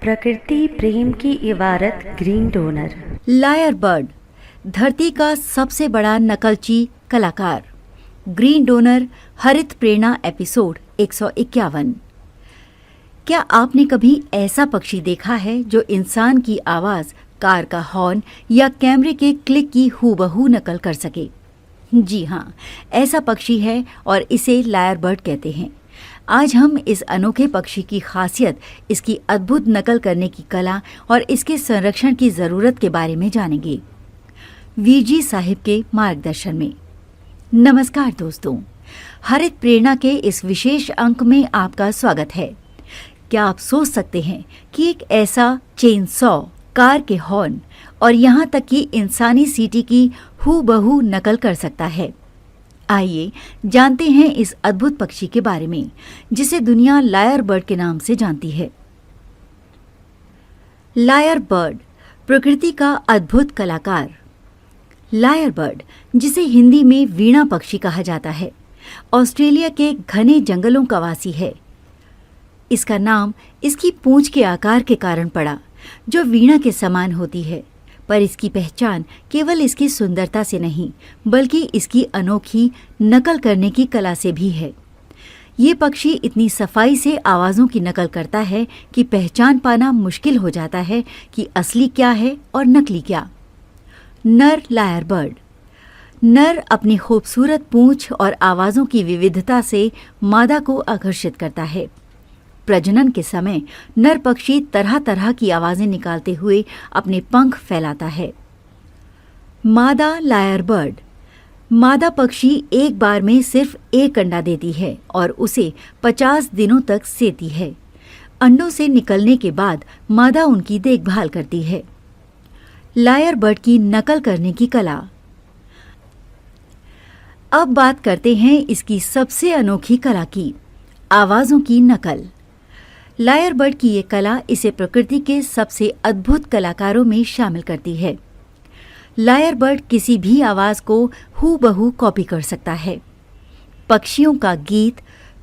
प्रकृति प्रेम की इबारत ग्रीन डोनर। लायर बर्ड, धरती का सबसे बड़ा नकलची कलाकार। ग्रीन डोनर हरित प्रेरणा एपिसोड 151। क्या आपने कभी ऐसा पक्षी देखा है जो इंसान की आवाज, कार का हॉर्न या कैमरे के क्लिक की हूबहू नकल कर सके? जी हाँ, ऐसा पक्षी है और इसे लायर बर्ड कहते हैं। आज हम इस अनोखे पक्षी की खासियत, इसकी अद्भुत नकल करने की कला और इसके संरक्षण की जरूरत के बारे में जानेंगे, वीरजी साहिब के मार्गदर्शन में। नमस्कार दोस्तों, हरित प्रेरणा के इस विशेष अंक में आपका स्वागत है। क्या आप सोच सकते हैं कि एक ऐसा चेन सॉ, कार के हॉर्न और यहाँ तक कि इंसानी सीटी की हूबहू नकल कर सकता है? आइए जानते हैं इस अद्भुत पक्षी के बारे में, जिसे दुनिया लायर बर्ड के नाम से जानती है। लायर बर्ड, प्रकृति का अद्भुत कलाकार। लायर बर्ड, जिसे हिंदी में वीणा पक्षी कहा जाता है, ऑस्ट्रेलिया के घने जंगलों का वासी है। इसका नाम इसकी पूंछ के आकार के कारण पड़ा, जो वीणा के समान होती है। पर इसकी पहचान केवल इसकी सुंदरता से नहीं, बल्कि इसकी अनोखी नकल करने की कला से भी है। ये पक्षी इतनी सफाई से आवाज़ों की नकल करता है कि पहचान पाना मुश्किल हो जाता है कि असली क्या है और नकली क्या। नर लायर बर्ड। नर अपनी खूबसूरत पूंछ और आवाज़ों की विविधता से मादा को आकर्षित करता है। प्रजनन के समय नर पक्षी तरह तरह की आवाजें निकालते हुए अपने पंख फैलाता है। मादा लायर बर्ड। मादा पक्षी एक बार में सिर्फ एक अंडा देती है और उसे 50 दिनों तक सेती है। अंडों से निकलने के बाद मादा उनकी देखभाल करती है। लायर बर्ड की नकल करने की कला। अब बात करते हैं इसकी सबसे अनोखी कला की, आवाजों की नकल। लायर बर्ड की ये कला इसे प्रकृति के सबसे अद्भुत कलाकारों में शामिल करती है। लायर बर्ड किसी भी आवाज को हूबहू कॉपी कर सकता है। पक्षियों का गीत,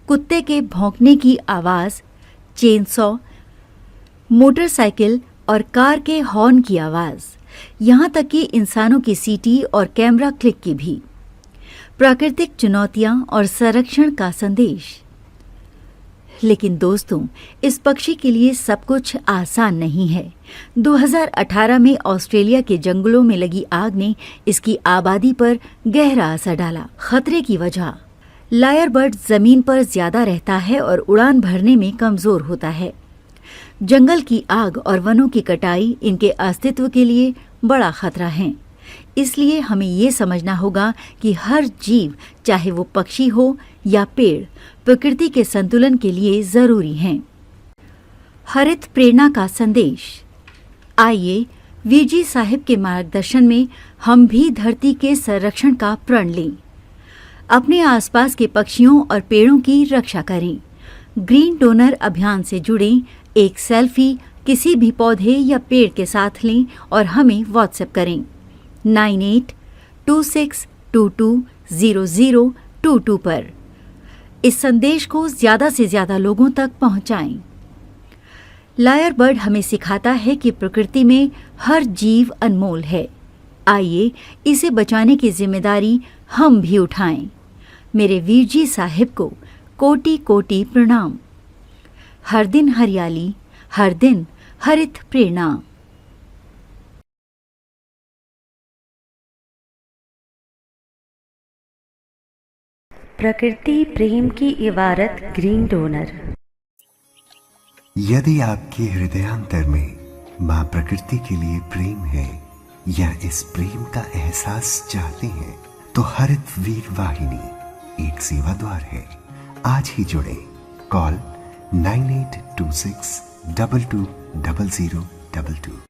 कुत्ते के भौंकने की आवाज, चेनसॉ, मोटरसाइकिल और कार के हॉर्न की आवाज, यहाँ तक कि इंसानों की सीटी और कैमरा क्लिक की भी। प्राकृतिक चुनौतियां और संरक्षण का संदेश। लेकिन दोस्तों, इस पक्षी के लिए सब कुछ आसान नहीं है। 2018 में ऑस्ट्रेलिया के जंगलों में लगी आग ने इसकी आबादी पर गहरा असर डाला। खतरे की वजह। लायर बर्ड जमीन पर ज्यादा रहता है और उड़ान भरने में कमजोर होता है। जंगल की आग और वनों की कटाई इनके अस्तित्व के लिए बड़ा खतरा है। इसलिए हमें ये समझना होगा कि हर जीव, चाहे वो पक्षी हो या पेड़, प्रकृति के संतुलन के लिए जरूरी हैं। हरित प्रेरणा का संदेश। आइए वीरजी साहिब के मार्गदर्शन में हम भी धरती के संरक्षण का प्रण लें। अपने आसपास के पक्षियों और पेड़ों की रक्षा करें। ग्रीन डोनर अभियान से जुड़ें। एक सेल्फी किसी भी पौधे या पेड़ के साथ लें और हमें व्हाट्सएप करें 9826220022 पर। इस संदेश को ज्यादा से ज्यादा लोगों तक पहुंचाएं। लायर बर्ड हमें सिखाता है कि प्रकृति में हर जीव अनमोल है। आइए इसे बचाने की जिम्मेदारी हम भी उठाएं। मेरे वीरजी साहिब को कोटि कोटि प्रणाम। हर दिन हरियाली, हर दिन हरित प्रेरणा। प्रकृति प्रेम की इबारत ग्रीन डोनर। यदि आपके हृदयांतर में माँ प्रकृति के लिए प्रेम है या इस प्रेम का एहसास चाहते हैं, तो हरित वीर वाहिनी एक सेवा द्वार है। आज ही जुड़े। कॉल 9826220022।